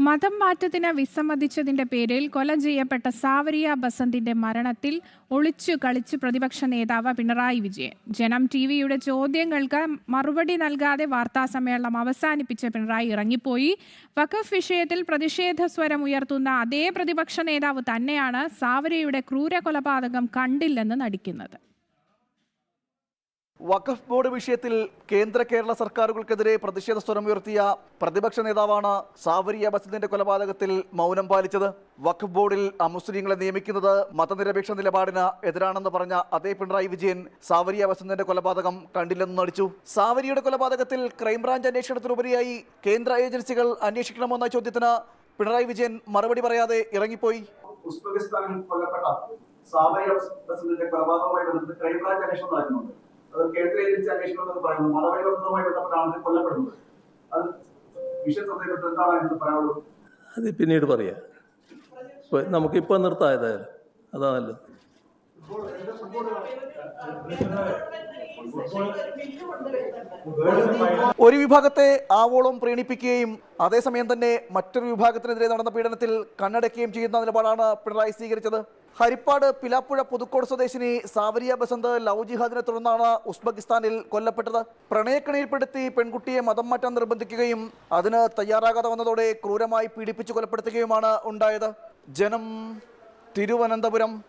മതം മാറ്റത്തിന് വിസമ്മതിച്ചതിന്റെ പേരിൽ കൊല ചെയ്യപ്പെട്ട സാവരിയ ബസന്തിന്റെ മരണത്തിൽ ഒളിച്ചു കളിച്ച് പ്രതിപക്ഷ നേതാവ് പിണറായി വിജയൻ. ജനം ടിവിയുടെ ചോദ്യങ്ങൾക്ക് മറുപടി നൽകാതെ വാർത്താസമ്മേളനം അവസാനിപ്പിച്ച പിണറായി ഇറങ്ങിപ്പോയി. വഖഫ് വിഷയത്തിൽ പ്രതിഷേധ സ്വരം ഉയർത്തുന്ന അതേ പ്രതിപക്ഷ നേതാവ് തന്നെയാണ് സാവരിയയുടെ ക്രൂര കൊലപാതകം കണ്ടില്ലെന്ന് നടിക്കുന്നത്. വഖഫ് ബോർഡ് വിഷയത്തിൽ കേന്ദ്ര കേരള സർക്കാരുകൾക്കെതിരെ പ്രതിഷേധ സ്വരമുയർത്തിയ പ്രതിപക്ഷ നേതാവാണ് സാവരിയ ബസന്തിന്റെ കൊലപാതകത്തിൽ മൗനം പാലിച്ചത്. വഖഫ് ബോർഡിൽ അമുസ്ലിങ്ങളെ നിയമിക്കുന്നത് മതനിരപേക്ഷ നിലപാടിന് എതിരാണെന്ന് പറഞ്ഞ അതേ പിണറായി വിജയൻ സാവരിയ ബസന്തിന്റെ കൊലപാതകം കണ്ടില്ലെന്ന് നടിച്ചു. സാവരിയുടെ കൊലപാതകത്തിൽ ക്രൈംബ്രാഞ്ച് അന്വേഷണത്തിനുപരിയായി കേന്ദ്ര ഏജൻസികൾ അന്വേഷിക്കണമെന്ന ചോദ്യത്തിന് പിണറായി വിജയൻ മറുപടി പറയാതെ ഇറങ്ങിപ്പോയി. ഉസ്ബെക്കിസ്ഥാനിൽ കൊല്ലപ്പെട്ട സാവരിയ ബസന്തിന്റെ കൊലപാതകവുമായി ബന്ധപ്പെട്ട് ക്രൈംബ്രാഞ്ച് അന്വേഷണം നടക്കുന്നുണ്ട്. അത് കേന്ദ്ര ഏജൻസി അന്വേഷണം എന്ന് പറയുന്നത് മതപരിവർത്തനവുമായി ബന്ധപ്പെട്ടാണ് കൊല്ലപ്പെടുന്നത്. അത് വിഷയം ശ്രദ്ധയിൽപ്പെട്ട് എന്താണ് എന്ന് പറയാനുള്ളത്? അത് പിന്നീട് പറയാം. നമുക്കിപ്പോൾ നിർത്തായതായാലും അതാ നല്ലത്. ഒരു വിഭാഗത്തെ ആവോളം പ്രീണിപ്പിക്കുകയും അതേസമയം തന്നെ മറ്റൊരു വിഭാഗത്തിനെതിരെ നടന്ന പീഡനത്തിൽ കണ്ണടയ്ക്കുകയും ചെയ്യുന്ന നിലപാടാണ് പിണറായി സ്വീകരിച്ചത്. ഹരിപ്പാട് പിലാപ്പുഴ പുതുക്കോട് സ്വദേശിനി സാവരിയ ബസന്ത് ലവ് ജിഹാദിനെ തുടർന്നാണ് ഉസ്ബെക്കിസ്ഥാനിൽ കൊല്ലപ്പെട്ടത്. പ്രണയക്കണിയിൽപ്പെടുത്തി പെൺകുട്ടിയെ മതം മാറ്റാൻ നിർബന്ധിക്കുകയും അതിന് തയ്യാറാകാതെ വന്നതോടെ ക്രൂരമായി പീഡിപ്പിച്ചു കൊലപ്പെടുത്തുകയുമാണ് ഉണ്ടായത്. ജനം, തിരുവനന്തപുരം.